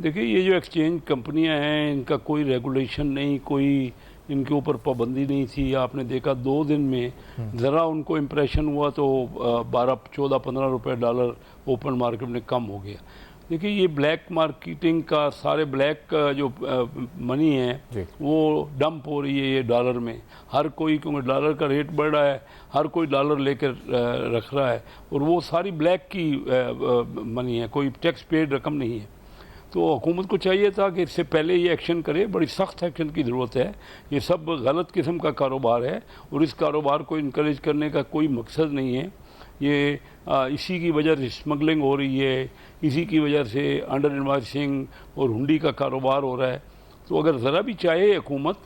دیکھیے یہ جو ایکسچینج کمپنیاں ہیں ان کا کوئی ریگولیشن نہیں، کوئی ان کے اوپر پابندی نہیں تھی. آپ نے دیکھا 2 دن میں ذرا ان کو امپریشن ہوا تو 12 14 15 روپے ڈالر اوپن مارکیٹ میں کم ہو گیا. دیکھیے یہ بلیک مارکیٹنگ کا سارے بلیک جو منی ہے وہ ڈمپ ہو رہی ہے یہ ڈالر میں. ہر کوئی کیونکہ ڈالر کا ریٹ بڑھ رہا ہے، ہر کوئی ڈالر لے کر رکھ رہا ہے اور وہ ساری بلیک کی منی ہے، کوئی ٹیکس پیڈ رقم نہیں ہے. تو حکومت کو چاہیے تھا کہ اس سے پہلے یہ ایکشن کرے. بڑی سخت ایکشن کی ضرورت ہے. یہ سب غلط قسم کا کاروبار ہے اور اس کاروبار کو انکریج کرنے کا کوئی مقصد نہیں ہے. یہ اسی کی وجہ سے اسمگلنگ ہو رہی ہے، اسی کی وجہ سے انڈر انوائسنگ اور ہنڈی کا کاروبار ہو رہا ہے. تو اگر ذرا بھی چاہے حکومت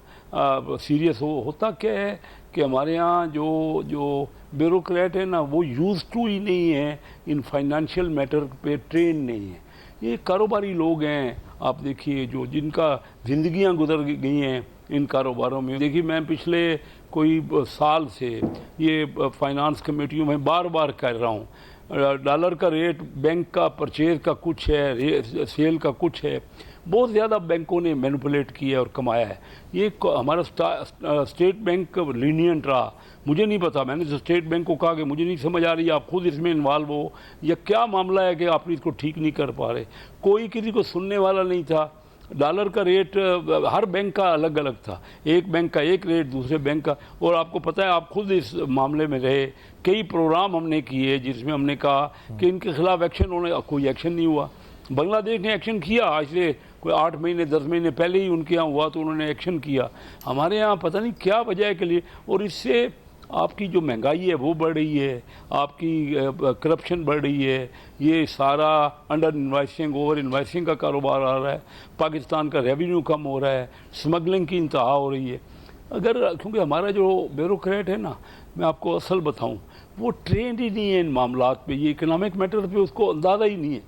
سیریس ہوتا کیا ہے کہ ہمارے ہاں جو بیوروکریٹ ہے نا وہ یوز ٹو ہی نہیں ہے ان فائنینشیل میٹر پہ، ٹرین نہیں ہے. یہ کاروباری لوگ ہیں، آپ دیکھیے جن کا زندگیاں گزر گئی ہیں ان کاروباروں میں. دیکھیے میں پچھلے کوئی سال سے یہ فائنانس کمیٹیوں میں بار بار کہہ رہا ہوں، ڈالر کا ریٹ بینک کا پرچیز کا کچھ ہے، سیل کا کچھ ہے. بہت زیادہ بینکوں نے مینپولیٹ کیا اور کمایا ہے. یہ ہمارا اسٹیٹ بینک لینینٹ رہا. مجھے نہیں پتا، میں نے اسٹیٹ بینک کو کہا کہ مجھے نہیں سمجھ آ رہی، آپ خود اس میں انوالو ہو یا کیا معاملہ ہے کہ آپ اس کو ٹھیک نہیں کر پا رہے. کوئی کسی کو سننے والا نہیں تھا. ڈالر کا ریٹ ہر بینک کا الگ الگ تھا، ایک بینک کا ایک ریٹ، دوسرے بینک کا. اور آپ کو پتہ ہے، آپ خود اس معاملے میں رہے، کئی پروگرام ہم نے کیے جس میں ہم نے کہا کہ ان کے خلاف ایکشن ہونے، کوئی ایکشن نہیں ہوا. بنگلہ دیش نے ایکشن کیا، آج سے کوئی 8 مہینے 10 مہینے پہلے ہی ان کے ہاں ہوا تو انہوں نے ایکشن کیا. ہمارے ہاں پتہ نہیں کیا وجہ ہے کے لیے. اور اس سے آپ کی جو مہنگائی ہے وہ بڑھ رہی ہے، آپ کی کرپشن بڑھ رہی ہے. یہ سارا انڈر انوائسنگ اوور انوائسنگ کا کاروبار آ رہا ہے. پاکستان کا ریونیو کم ہو رہا ہے، اسمگلنگ کی انتہا ہو رہی ہے. کیونکہ ہمارا جو بیوروکریٹ ہے نا، میں آپ کو اصل بتاؤں، وہ ٹرینڈ ہی نہیں ہے ان معاملات پہ. یہ اکنامک میٹر پہ اس کو اندازہ ہی نہیں ہے.